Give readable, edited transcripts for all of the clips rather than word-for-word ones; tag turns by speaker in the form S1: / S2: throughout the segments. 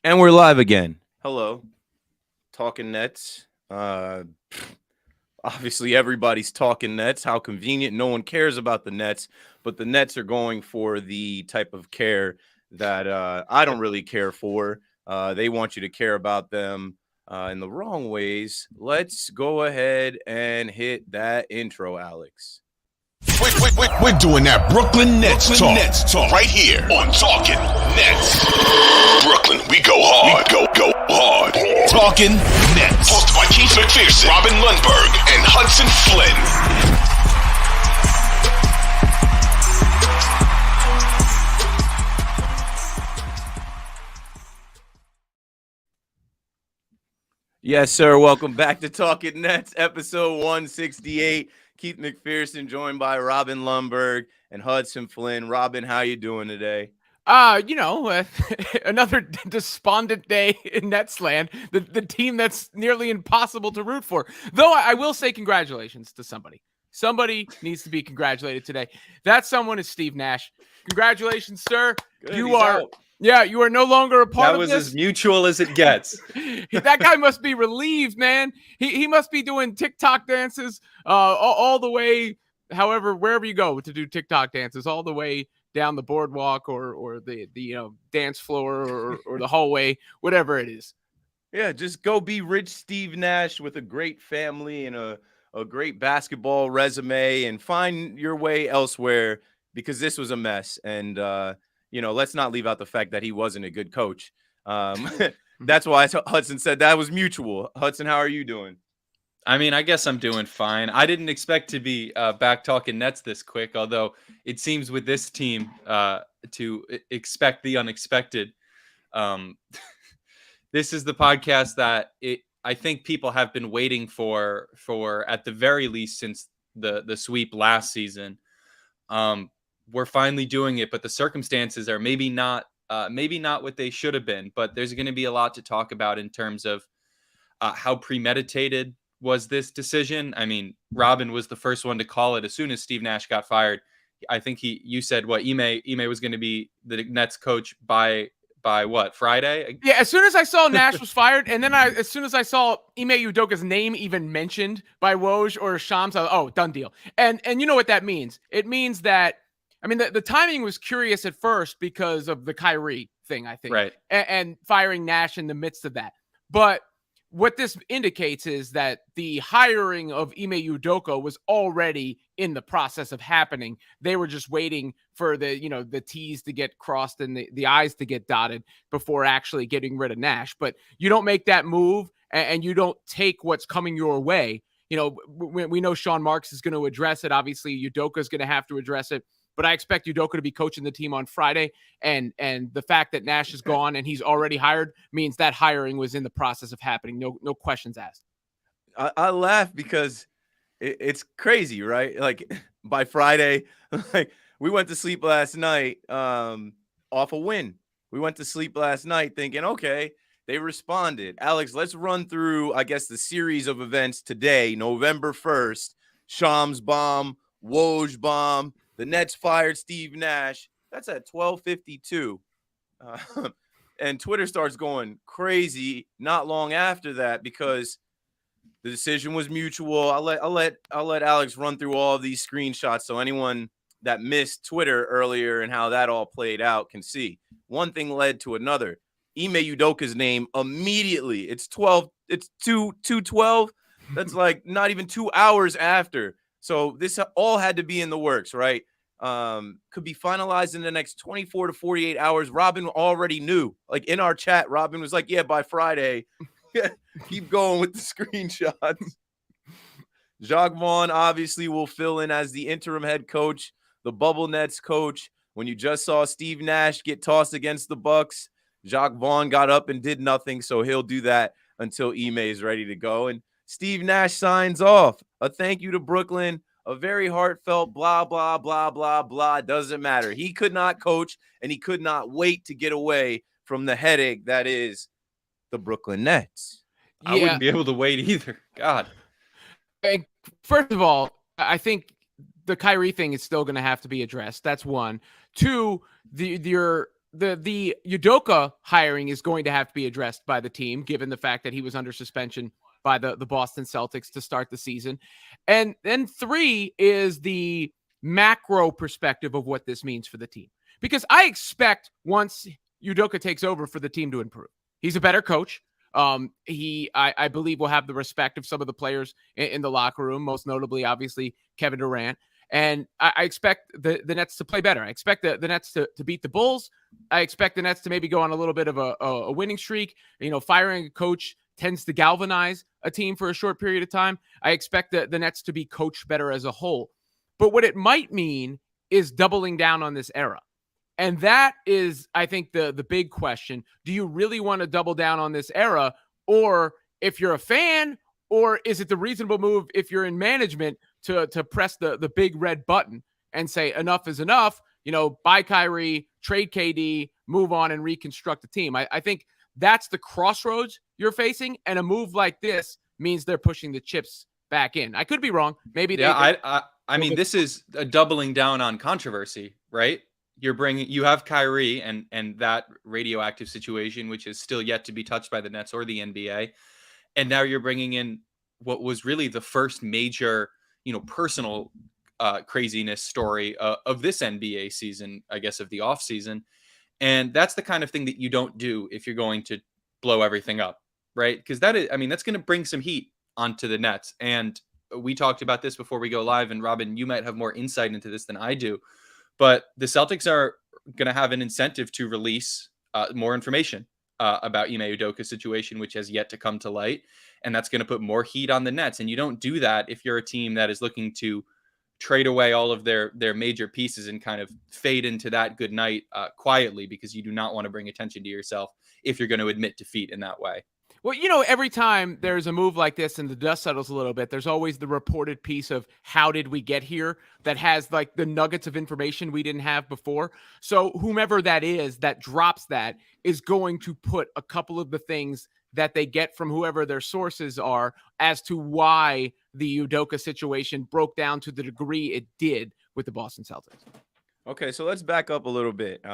S1: And we're live again. Hello, Talkin Nets. Obviously, everybody's talking Nets. How convenient. No one cares about the Nets, but the Nets are going for the type of care that I don't really care for. They want you to care about them in the wrong ways. Let's go ahead and hit that intro, Alex.
S2: We're doing that Brooklyn Nets talk right here on Talkin Nets. Brooklyn, we go hard. Go hard. Talkin Nets. Hosted by Keith McPherson, Robin Lundberg, and Hudson Flynn.
S1: Yes, sir. Welcome back to Talkin Nets, episode 168. Keith McPherson, joined by Robin Lundberg and Hudson Flynn. Robin, how you doing today?
S3: Another despondent day in Netsland, the team that's nearly impossible to root for. Though I will say congratulations to somebody. Somebody needs to be congratulated today. That someone is Steve Nash. Congratulations, sir.
S1: Good,
S3: you are no longer a part of this.
S4: That was as mutual as it gets.
S3: That guy must be relieved, man. He must be doing TikTok dances all the way, wherever you go to do TikTok dances, all the way down the boardwalk or the dance floor or the hallway, whatever it is.
S1: Yeah, just go be rich Steve Nash with a great family and a great basketball resume and find your way elsewhere, because this was a mess. And, let's not leave out the fact that he wasn't a good coach. That's why Hudson said that was mutual. Hudson, how are you doing?
S4: I mean, I guess I'm doing fine. I didn't expect to be back talking Nets this quick, although it seems with this team to expect the unexpected. This is the podcast that I think people have been waiting for at the very least since the sweep last season. We're finally doing it, but the circumstances are maybe not what they should have been. But there's going to be a lot to talk about in terms of how premeditated was this decision. I mean, Robin was the first one to call it as soon as Steve Nash got fired. I think you said what Ime was going to be the Nets coach by what, Friday?
S3: Yeah, as soon as I saw Nash was fired, and then as soon as I saw Ime Udoka's name even mentioned by Woj or Shams, done deal. And you know what that means? It means that, I mean, the timing was curious at first because of the Kyrie thing, I think,
S4: right,
S3: and firing Nash in the midst of that. But what this indicates is that the hiring of Ime Udoka was already in the process of happening. They were just waiting for the T's to get crossed and the I's to get dotted before actually getting rid of Nash. But you don't make that move and you don't take what's coming your way. We know Sean Marks is going to address it. Obviously, Udoka is going to have to address it. But I expect Udoka to be coaching the team on Friday. And the fact that Nash is gone and he's already hired means that hiring was in the process of happening. No questions asked.
S1: I laugh because it's crazy, right? Like by Friday, like we went to sleep last night off a win. We went to sleep last night thinking, okay, they responded. Alex, let's run through, I guess, the series of events today, November 1st, Shams bomb, Woj bomb. The Nets fired Steve Nash. That's at 12:52. And Twitter starts going crazy not long after that because the decision was mutual. I'll let Alex run through all of these screenshots so anyone that missed Twitter earlier and how that all played out can see. One thing led to another. Ime Udoka's name immediately. It's 2:12. That's like not even 2 hours after. So this all had to be in the works, right? Could be finalized in the next 24 to 48 hours. Robin already knew. Like in our chat, Robin was like, yeah, by Friday. Keep going with the screenshots. Jacques Vaughn obviously will fill in as the interim head coach, the Bubble Nets coach. When you just saw Steve Nash get tossed against the Bucks, Jacques Vaughn got up and did nothing, so he'll do that until Ime is ready to go. And Steve Nash signs off. A thank you to Brooklyn. A very heartfelt blah, blah, blah, blah, blah. Doesn't matter. He could not coach, and he could not wait to get away from the headache that is the Brooklyn Nets.
S4: Yeah. I wouldn't be able to wait either. God.
S3: And first of all, I think the Kyrie thing is still going to have to be addressed. That's one. Two, the Udoka hiring is going to have to be addressed by the team, given the fact that he was under suspension by the Boston Celtics to start the season. And then 3 is the macro perspective of what this means for the team. Because I expect once Udoka takes over for the team to improve. He's a better coach. I believe will have the respect of some of the players in the locker room, most notably, obviously, Kevin Durant. And I expect the Nets to play better. I expect the Nets to beat the Bulls. I expect the Nets to maybe go on a little bit of a winning streak. Firing a coach tends to galvanize a team for a short period of time. I expect the Nets to be coached better as a whole. But what it might mean is doubling down on this era. And that is, I think, the big question. Do you really want to double down on this era? Or if you're a fan, or is it the reasonable move if you're in management to press the big red button and say enough is enough, buy Kyrie, trade KD, move on and reconstruct the team? I think that's the crossroads you're facing. And a move like this means they're pushing the chips back in. I could be wrong. Maybe.
S4: Yeah, I mean, this is a doubling down on controversy, right? You have Kyrie and that radioactive situation, which is still yet to be touched by the Nets or the NBA. And now you're bringing in what was really the first major, personal craziness story of this NBA season, I guess, of the off season. And that's the kind of thing that you don't do if you're going to blow everything up, right? Because that's going to bring some heat onto the Nets. And we talked about this before we go live. And Robin, you might have more insight into this than I do. But the Celtics are going to have an incentive to release more information about Ime Udoka's situation, which has yet to come to light. And that's going to put more heat on the Nets. And you don't do that if you're a team that is looking to trade away all of their major pieces and kind of fade into that good night quietly, because you do not want to bring attention to yourself if you're going to admit defeat in that way.
S3: Well, every time there's a move like this and the dust settles a little bit, there's always the reported piece of how did we get here that has like the nuggets of information we didn't have before. So whomever that is that drops that is going to put a couple of the things that they get from whoever their sources are as to why the Udoka situation broke down to the degree it did with the Boston Celtics.
S1: Okay, so let's back up a little bit.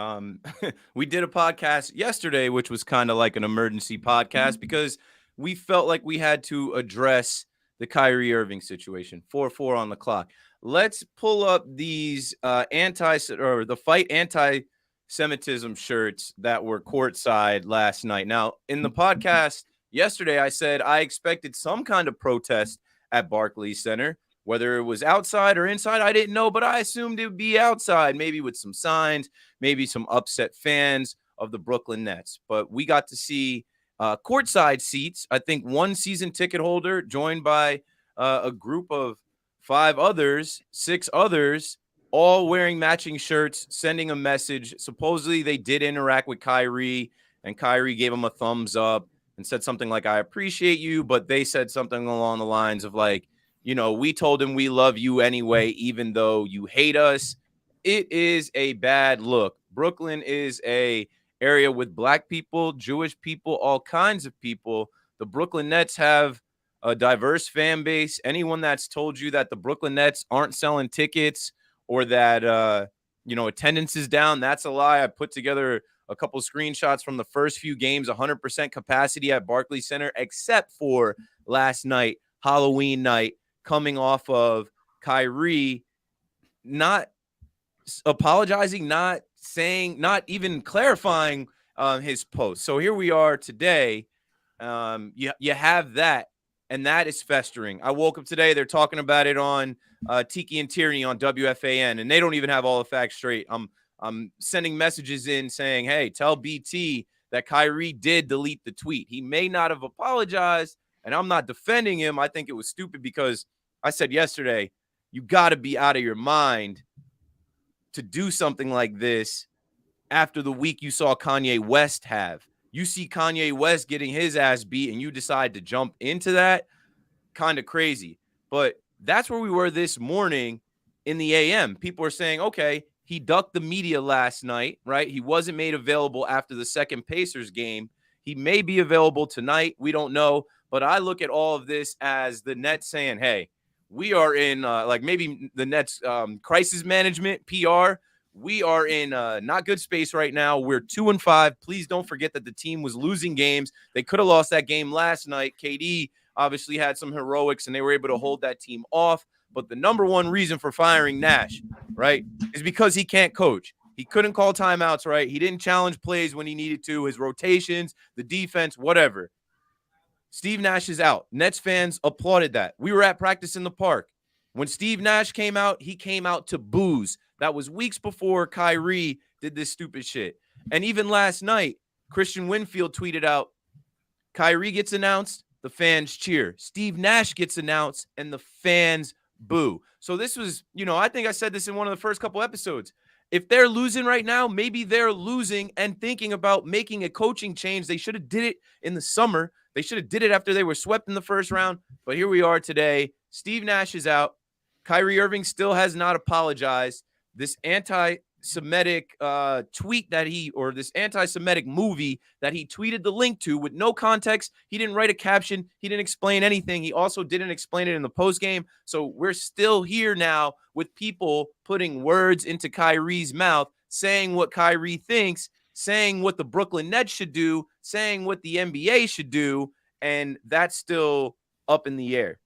S1: We did a podcast yesterday, which was kind of like an emergency podcast because we felt like we had to address the Kyrie Irving situation. 4-4 on the clock. Let's pull up these the fight anti-Semitism shirts that were courtside last night. Now, in the podcast yesterday, I said I expected some kind of protest at Barclays Center. Whether it was outside or inside, I didn't know, but I assumed it would be outside, maybe with some signs, maybe some upset fans of the Brooklyn Nets. But we got to see courtside seats. I think one season ticket holder joined by a group of 6 others, all wearing matching shirts, sending a message. Supposedly they did interact with Kyrie, and Kyrie gave him a thumbs up and said something like, "I appreciate you," but they said something along the lines of like, we told him we love you anyway, even though you hate us. It is a bad look. Brooklyn is a area with black people, Jewish people, all kinds of people. The Brooklyn Nets have a diverse fan base. Anyone that's told you that the Brooklyn Nets aren't selling tickets or that, attendance is down, that's a lie. I put together a couple screenshots from the first few games, 100% capacity at Barclays Center, except for last night, Halloween night, coming off of Kyrie not apologizing, not saying, not even clarifying his post. So here we are today. You have that, and that is festering. I woke up today. They're talking about it on Tiki and Tierney on WFAN, and they don't even have all the facts straight. I'm sending messages in saying, hey, tell BT that Kyrie did delete the tweet. He may not have apologized, and I'm not defending him. I think it was stupid because I said yesterday, you got to be out of your mind to do something like this after the week you saw Kanye West have. You see Kanye West getting his ass beat and you decide to jump into that. Kind of crazy. But that's where we were this morning in the AM. People are saying, okay, he ducked the media last night, right? He wasn't made available after the second Pacers game. He may be available tonight. We don't know. But I look at all of this as the Nets saying, hey, we are in maybe the Nets crisis management, PR. We are in not good space right now. We're 2-5. Please don't forget that the team was losing games. They could have lost that game last night. KD obviously had some heroics, and they were able to hold that team off. But the number one reason for firing Nash, right, is because he can't coach. He couldn't call timeouts, right? He didn't challenge plays when he needed to, his rotations, the defense, whatever. Steve Nash is out. Nets fans applauded that. We were at practice in the park. When Steve Nash came out, he came out to booze. That was weeks before Kyrie did this stupid shit. And even last night, Christian Winfield tweeted out, Kyrie gets announced, the fans cheer. Steve Nash gets announced, and the fans boo. So this was, I think I said this in one of the first couple episodes. If they're losing right now, maybe they're losing and thinking about making a coaching change. They should have did it in the summer. They should have did it after they were swept in the first round. But here we are today. Steve Nash is out. Kyrie Irving still has not apologized. This anti-Semitic tweet this anti-Semitic movie that he tweeted the link to with no context. He didn't write a caption. He didn't explain anything. He also didn't explain it in the postgame. So we're still here now with people putting words into Kyrie's mouth, saying what Kyrie thinks, saying what the Brooklyn Nets should do, saying what the NBA should do, and that's still up in the air.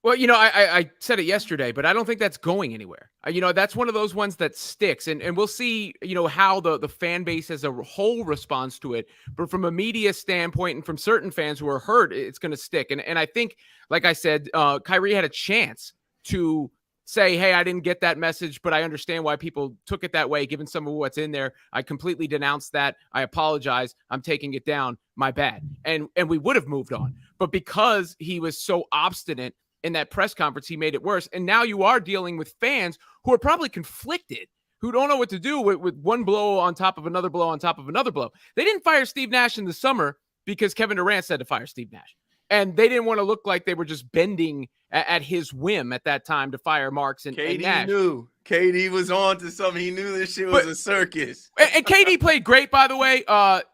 S3: Well, I said it yesterday, but I don't think that's going anywhere. That's one of those ones that sticks, and we'll see, how the fan base as a whole responds to it. But from a media standpoint and from certain fans who are hurt, it's going to stick. And I think, like I said, Kyrie had a chance to say, hey, I didn't get that message, but I understand why people took it that way, given some of what's in there. I completely denounced that. I apologize. I'm taking it down. My bad. And we would have moved on. But because he was so obstinate in that press conference, he made it worse. And now you are dealing with fans who are probably conflicted, who don't know what to do with one blow on top of another blow on top of another blow. They didn't fire Steve Nash in the summer because Kevin Durant said to fire Steve Nash. And they didn't want to look like they were just bending at his whim at that time to fire Marks and Nash.
S1: Knew. KD was on to something. He knew this shit was a circus.
S3: And KD played great, by the way,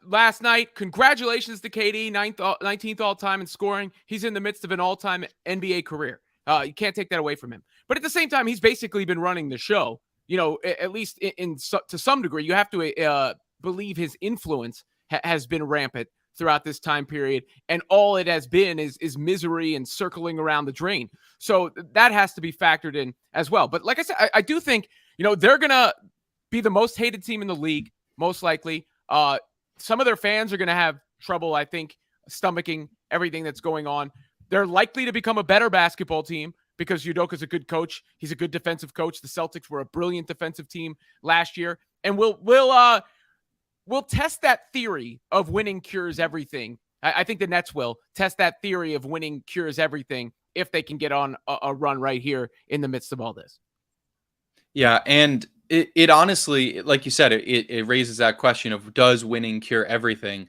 S3: last night. Congratulations to KD, 19th all-time in scoring. He's in the midst of an all-time NBA career. You can't take that away from him. But at the same time, he's basically been running the show, at least to some degree. You have to believe his influence has been rampant throughout this time period, and all it has been is misery and circling around the drain. So that has to be factored in as well. But like I said, I do think, they're going to be the most hated team in the league, most likely. Some of their fans are going to have trouble, I think, stomaching everything that's going on. They're likely to become a better basketball team because Udoka's a good coach. He's a good defensive coach. The Celtics were a brilliant defensive team last year. And we'll test that theory of winning cures everything. I think the Nets will test that theory of winning cures everything if they can get on a run right here in the midst of all this.
S4: Yeah, and it honestly, like you said, it raises that question of, does winning cure everything?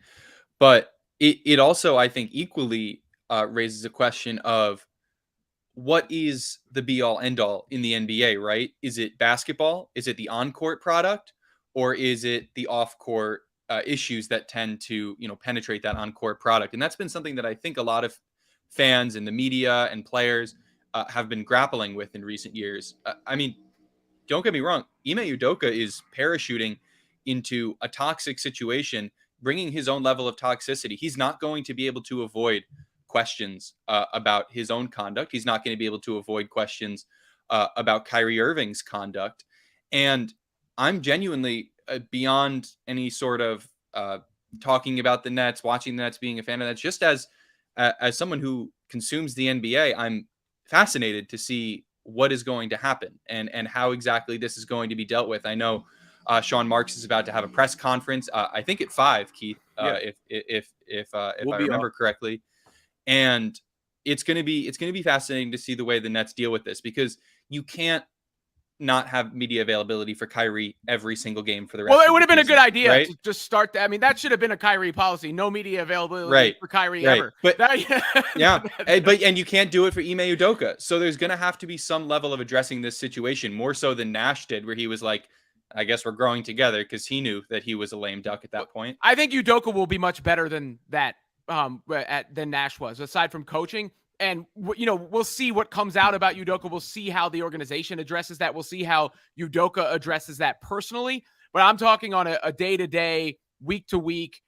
S4: But it also, I think, equally raises a question of, what is the be-all, end-all in the NBA, right? Is it basketball? Is it the on-court product? Or is it the off-court issues that tend to, penetrate that on-court product? And that's been something that I think a lot of fans and the media and players have been grappling with in recent years. I mean, don't get me wrong. Ime Udoka is parachuting into a toxic situation, bringing his own level of toxicity. He's not going to be able to avoid questions about his own conduct. He's not going to be able to avoid questions about Kyrie Irving's conduct. And I'm genuinely beyond any sort of talking about the Nets, watching the Nets, being a fan of the Nets. Just as someone who consumes the NBA, I'm fascinated to see what is going to happen and how exactly this is going to be dealt with. I know Sean Marks is about to have a press conference. I think at 5, Keith, if I remember correctly, and it's going to be fascinating to see the way the Nets deal with this, because you can't not have media availability for Kyrie every single game for the rest of the season.
S3: Well, it would have been a good idea,
S4: right?
S3: to just start that. I mean, that should have been a Kyrie policy. No media availability for Kyrie ever.
S4: But and you can't do it for Ime Udoka. So there's going to have to be some level of addressing this situation, more so than Nash did, where he was like, I guess we're growing together, because he knew that he was a lame duck at that point.
S3: I think Udoka will be much better than that, than Nash was. Aside from coaching, And we'll see what comes out about Udoka. We'll see how the organization addresses that. We'll see how Udoka addresses that personally. But I'm talking on a day-to-day, week-to-week,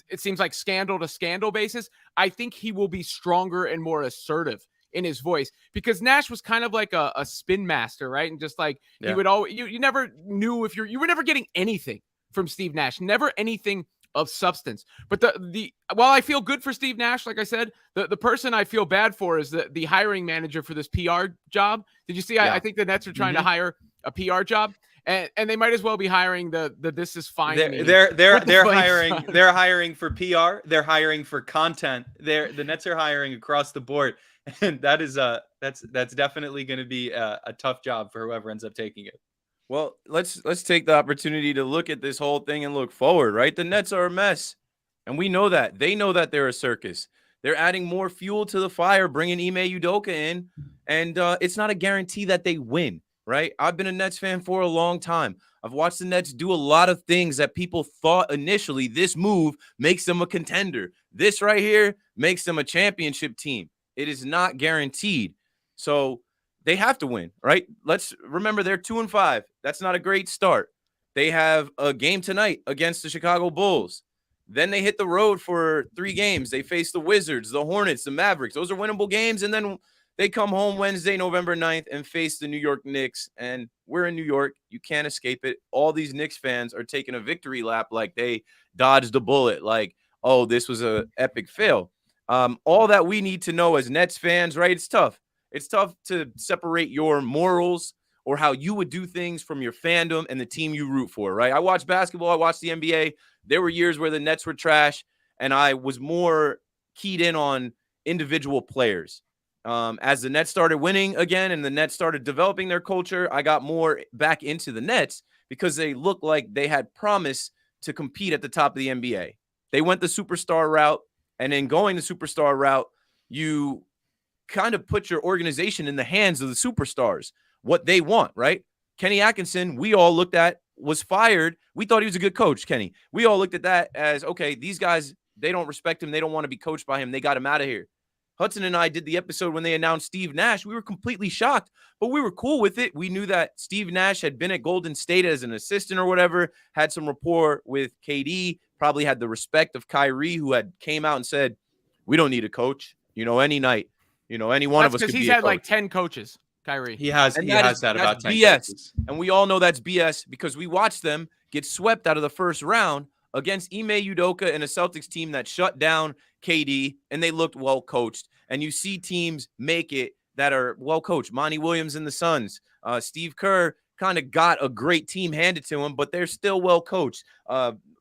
S3: it seems like scandal to scandal basis. I think he will be stronger and more assertive in his voice, because Nash was kind of like a spin master, right? And just like he would always, you never knew if you were never getting anything from Steve Nash, never anything of substance. But while I feel good for Steve Nash, like I said, the person I feel bad for is the hiring manager for this PR job. Did you see? I think the Nets are trying to hire a PR job, and they might as well be hiring the this is fine.
S4: They're hiring for PR. They're hiring for content. The Nets are hiring across the board, and that's definitely going to be a tough job for whoever ends up taking it.
S1: Well, let's take the opportunity to look at this whole thing and look forward, right? The Nets are a mess, and we know that. They know that they're a circus. They're adding more fuel to the fire, bringing Ime Udoka in, and it's not a guarantee that they win, right? I've been a Nets fan for a long time. I've watched the Nets do a lot of things that people thought initially this move makes them a contender. This right here makes them a championship team. It is not guaranteed. So they have to win, right? Let's remember they're 2-5. That's not a great start. They have a game tonight against the Chicago Bulls. Then they hit the road for 3 games. They face the Wizards, the Hornets, the Mavericks. Those are winnable games. And then they come home Wednesday, November 9th, and face the New York Knicks. And we're in New York. You can't escape it. All these Knicks fans are taking a victory lap like they dodged a bullet, like, oh, this was an epic fail. All that we need to know as Nets fans, right? It's tough. It's tough to separate your morals or how you would do things from your fandom and the team you root for, right? I watch basketball. I watch the NBA. There were years where the Nets were trash, and I was more keyed in on individual players. As the Nets started winning again and the Nets started developing their culture, I got more back into the Nets because they looked like they had promise to compete at the top of the NBA. They went the superstar route, and in going the superstar route, you kind of put your organization in the hands of the superstars, what they want, right? Kenny Atkinson, we all looked at, was fired. We thought he was a good coach, Kenny. We all looked at that as, okay, these guys, they don't respect him. They don't want to be coached by him. They got him out of here. Hudson and I did the episode when they announced Steve Nash. We were completely shocked, but we were cool with it. We knew that Steve Nash had been at Golden State as an assistant or whatever, had some rapport with KD, probably had the respect of Kyrie, who had came out and said, we don't need a coach, any night. Any one of us could be a coach.
S3: Because he's had like 10 coaches, Kyrie.
S4: He has that about 10
S1: BS.
S4: coaches.
S1: And we all know that's BS because we watched them get swept out of the first round against Ime Udoka and a Celtics team that shut down KD, and they looked well coached. And you see teams make it that are well coached. Monty Williams and the Suns. Steve Kerr kind of got a great team handed to him, but they're still well coached.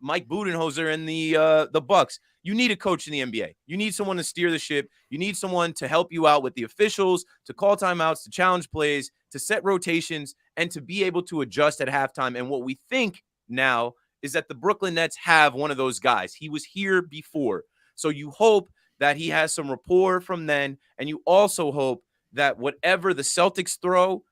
S1: Mike Budenholzer and the Bucks. You need a coach in the NBA. You need someone to steer the ship. You need someone to help you out with the officials, to call timeouts, to challenge plays, to set rotations, and to be able to adjust at halftime. And what we think now is that the Brooklyn Nets have one of those guys. He was here before. So you hope that he has some rapport from then, and you also hope that whatever the Celtics throw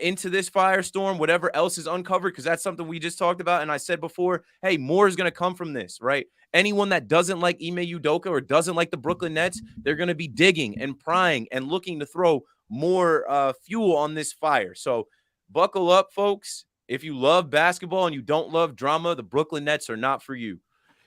S1: into this firestorm, whatever else is uncovered, because that's something we just talked about, and I said before, hey, more is going to come from this, right? Anyone that doesn't like Ime Udoka or doesn't like the Brooklyn Nets, they're going to be digging and prying and looking to throw more fuel on this fire. So buckle up, folks. If you love basketball and you don't love drama, the Brooklyn Nets are not for you.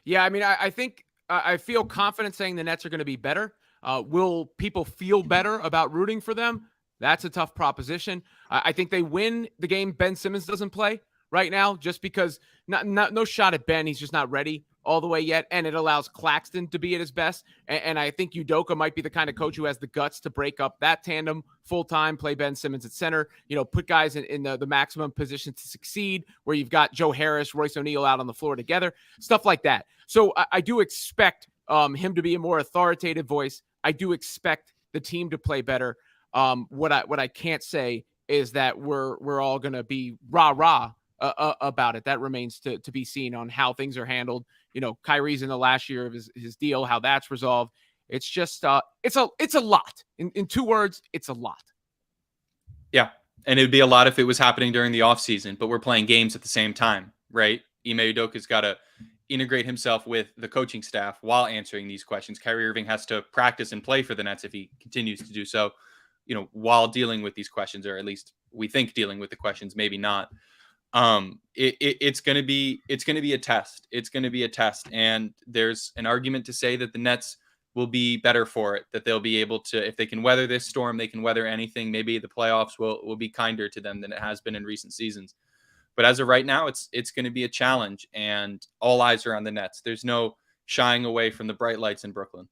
S3: Yeah, I mean, I think I feel confident saying the Nets are going to be better. Will people feel better about rooting for them? That's a tough proposition. I think they win the game Ben Simmons doesn't play right now just because no shot at Ben. He's just not ready all the way yet, and it allows Claxton to be at his best. And I think Udoka might be the kind of coach who has the guts to break up that tandem full-time, play Ben Simmons at center, put guys in the maximum position to succeed, where you've got Joe Harris, Royce O'Neal out on the floor together, stuff like that. So I do expect him to be a more authoritative voice. I do expect the team to play better. What I can't say is that we're all going to be rah-rah about it. That remains to be seen on how things are handled. Kyrie's in the last year of his deal, how that's resolved. It's just it's a lot. In 2 words, it's a lot.
S4: Yeah, and it would be a lot if it was happening during the offseason, but we're playing games at the same time, right? Ime Udoka's got to integrate himself with the coaching staff while answering these questions. Kyrie Irving has to practice and play for the Nets if he continues to do so, while dealing with these questions, or at least we think dealing with the questions, maybe not. It's going to be a test. It's going to be a test. And there's an argument to say that the Nets will be better for it, that they'll be able to, if they can weather this storm, they can weather anything. Maybe the playoffs will be kinder to them than it has been in recent seasons. But as of right now, it's going to be a challenge, and all eyes are on the Nets. There's no shying away from the bright lights in Brooklyn.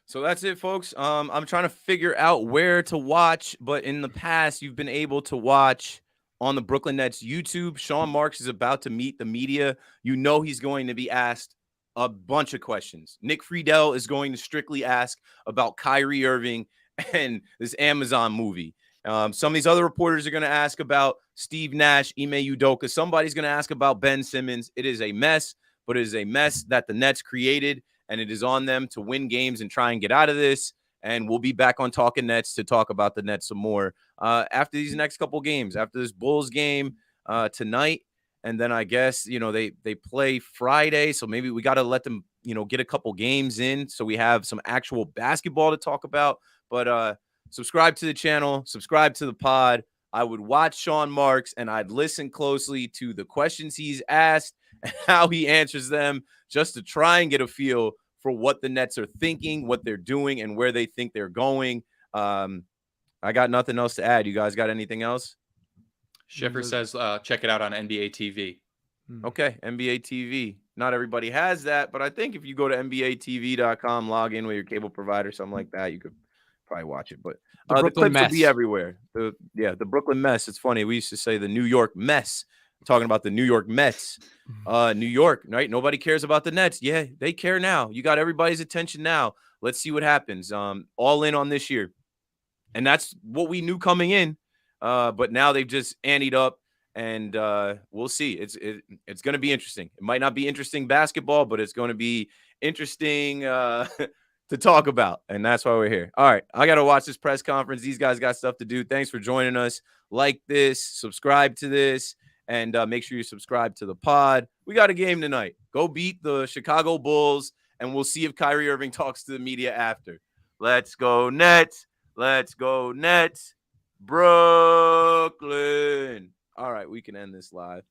S1: So that's it, folks. I'm trying to figure out where to watch, but in the past, you've been able to watch on the Brooklyn Nets YouTube. Sean Marks is about to meet the media. He's going to be asked a bunch of questions. Nick Friedel is going to strictly ask about Kyrie Irving and this Amazon movie. Some of these other reporters are going to ask about Steve Nash, Ime Udoka. Somebody's going to ask about Ben Simmons. It is a mess, but it is a mess that the Nets created, and it is on them to win games and try and get out of this. And we'll be back on Talkin Nets to talk about the Nets some more after these next couple games, after this Bulls game tonight. And then I guess, they play Friday. So maybe we got to let them, get a couple games in so we have some actual basketball to talk about. But subscribe to the channel, subscribe to the pod. I would watch Sean Marks, and I'd listen closely to the questions he's asked and how he answers them, just to try and get a feel for what the Nets are thinking, what they're doing, and where they think they're going. I got nothing else to add. You guys got anything else?
S4: Schiffer says, check it out on NBA TV.
S1: Okay, NBA TV. Not everybody has that, but I think if you go to NBATV.com, log in with your cable provider, something like that, you could probably watch it. But the clips will be everywhere. The Brooklyn Mess. It's funny. We used to say the New York Mess. I'm talking about the New York Mets. New York, right? Nobody cares about the Nets. Yeah, they care now. You got everybody's attention now. Let's see what happens. All in on this year. And that's what we knew coming in. But now they've just anteed up, and we'll see. It's going to be interesting. It might not be interesting basketball, but it's going to be interesting to talk about, and that's why we're here. All right, I got to watch this press conference. These guys got stuff to do. Thanks for joining us. Like this, subscribe to this, and make sure you subscribe to the pod. We got a game tonight. Go beat the Chicago Bulls, and we'll see if Kyrie Irving talks to the media after. Let's go Nets. Let's go Nets. Brooklyn. All right, we can end this live.